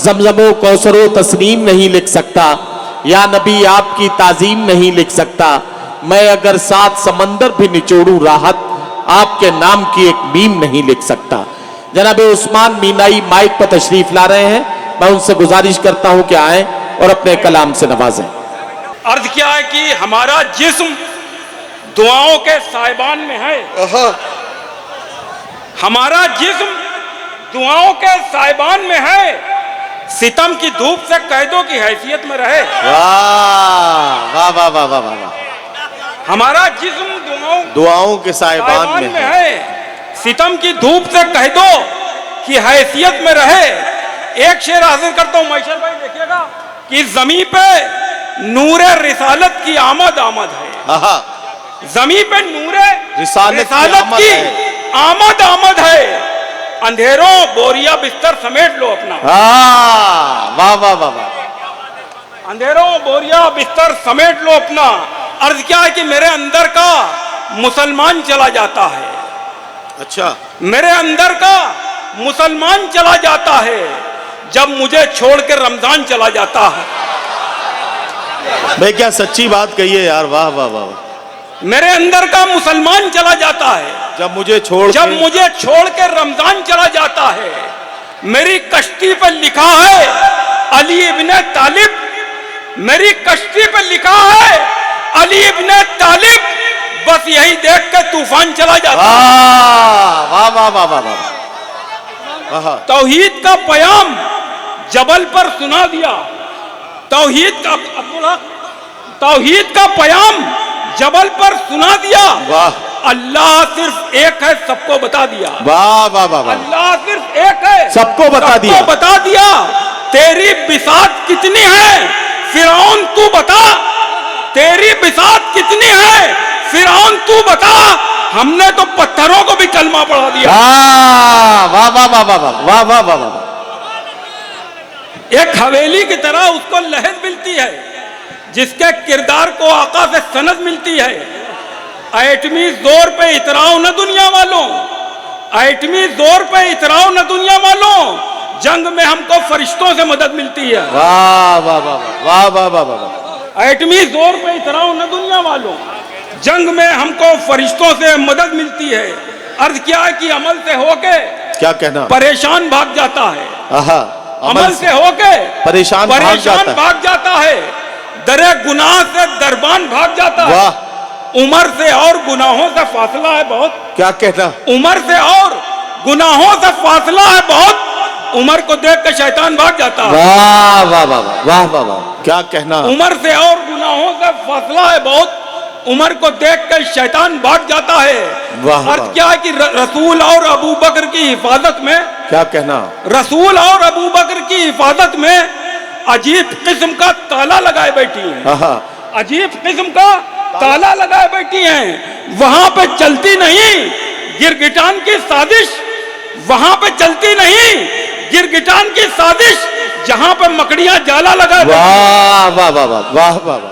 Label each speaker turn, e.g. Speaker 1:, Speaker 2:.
Speaker 1: जमजमो कौसरो तस्नीम नहीं लिख सकता, या नबी आपकी ताजीम नहीं लिख सकता। मैं अगर 7 समंदर भी निचोड़ू राहत, आपके नाम की एक मीम नहीं लिख सकता। जनाब उस्मान मीनाई माइक पर तशरीफ ला रहे हैं, मैं उनसे गुजारिश करता हूं कि आए और अपने कलाम से नवाजें।
Speaker 2: अर्ज क्या है कि हमारा जिस्म दुआओं के साहिबान में है, हमारा जिस्म दुआओं के साहिबान में है, सितम की धूप से कैदों की हैसियत में रहे।
Speaker 1: वाह वाह वाह वाह वाह वाह।
Speaker 2: हमारा जिस्म
Speaker 1: दुआओं के साहिबान में
Speaker 2: है, सितम की धूप से कैदों की हैसियत में रहे। एक शेर हाजिर करता हूं मैशर भाई, देखिएगा कि जमीन पे नूरे रिसालत की आमद है, जमीन पे नूरे रिसालत की आमद है। अंधेरों बोरिया बिस्तर समेट लो अपना।
Speaker 1: वाह वाह वाह वाह।
Speaker 2: अंधेरों बोरिया बिस्तर समेट लो अपना। अर्ज क्या है कि मेरे अंदर का मुसलमान चला जाता है।
Speaker 1: अच्छा,
Speaker 2: मेरे अंदर का मुसलमान चला जाता है, जब मुझे छोड़ के रमजान चला जाता है।
Speaker 1: भाई क्या सच्ची बात कही है यार, वाह वाह वाह।
Speaker 2: मेरे अंदर का मुसलमान चला जाता है,
Speaker 1: जब मुझे छोड़
Speaker 2: के रमजान चला जाता है। मेरी कश्ती पर लिखा है अली इब्ने तालिब, मेरी कश्ती पर लिखा है अली इब्ने तालिब, बस यही देख के तूफान चला जाता है।
Speaker 1: वाह वाह वाह वाह वाह।
Speaker 2: तौहीद का पयाम जबल पर सुना दिया, तौहीद का पयाम जबल पर सुना दिया।
Speaker 1: वाह।
Speaker 2: अल्लाह सिर्फ एक है, सबको बता दिया।
Speaker 1: वाह वाह वाह।
Speaker 2: अल्लाह सिर्फ एक है,
Speaker 1: सबको बता दिया।
Speaker 2: तेरी बिसात कितनी है फिरौन तू बता, तेरी बिसात कितनी है फिरौन तू बता। हमने तो पत्थरों को भी कलमा पढ़ा दिया।
Speaker 1: वाह वाह वाह वाह वाह वाह वाह वाह।
Speaker 2: एक हवेली की तरह उसको लहद मिलती है, जिसके किरदार को आका से सनद मिलती है। एटमी जोर पे इतराओ न दुनिया वालों, एटमी जोर पे इतराओ न दुनिया वालों, जंग में हमको फरिश्तों से मदद मिलती है।
Speaker 1: वाह वाह वाह वाह वाह वाह।
Speaker 2: एटमी जोर पे इतराओ न दुनिया वालों, जंग में हमको फरिश्तों से मदद मिलती है। अर्ज क्या है कि अमल से होके
Speaker 1: क्या कहना
Speaker 2: परेशान भाग जाता है। अमल से होके
Speaker 1: परेशान
Speaker 2: भाग जाता है, दरे गुनाह से दरबान भाग जाता है। उम्र से और गुनाहों से फासला है बहुत।
Speaker 1: क्या कहना?
Speaker 2: उम्र से और गुनाहों से फासला है बहुत, उम्र को देख के शैतान भाग जाता है।
Speaker 1: वाह वाह वाह वाह वाह वाह। क्या कहना?
Speaker 2: उम्र से और गुनाहों से फासला है बहुत, उम्र को देख कर शैतान भाग जाता है। अर्थ क्या है कि रसूल और अबू बकर की हिफाजत में,
Speaker 1: क्या कहना?
Speaker 2: रसूल और अबू बकर की हिफाजत में अजीब किस्म का ताला लगाए बैठी है, अजीब किस्म का ताला लगाए बैठी हैं। वहां पे चलती नहीं गिरगिटान की साजिश, वहां पे चलती नहीं गिरगिटान की साजिश, जहां पे मकड़ियां जाला लगाए।
Speaker 1: वाह वाह वाह वाह वाह वाह।